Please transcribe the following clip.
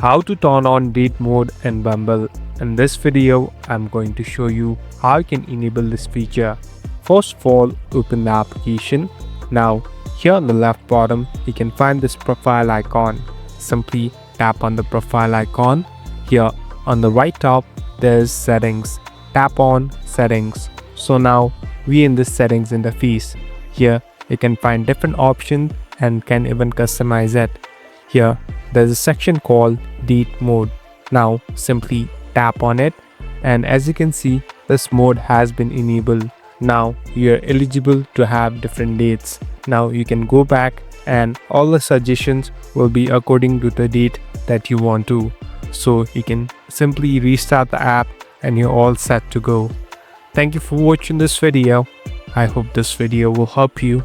how to turn on date mode in Bumble. In this video, I'm going to show you how you can enable this feature. First of all, open the application. Now, here on the left bottom, you can find this profile icon. Simply tap on the profile icon. Here on the right top, there's settings. Tap on settings. So now we in this settings interface. Here you can find different options and can even customize it. Here there's a section called date mode. Now simply tap on it, and as you can see, this mode has been enabled. Now you're eligible to have different dates. Now you can go back and all the suggestions will be according to the date that you want to. So you can simply restart the app and you're all set to go. Thank you for watching this video. I hope this video will help you.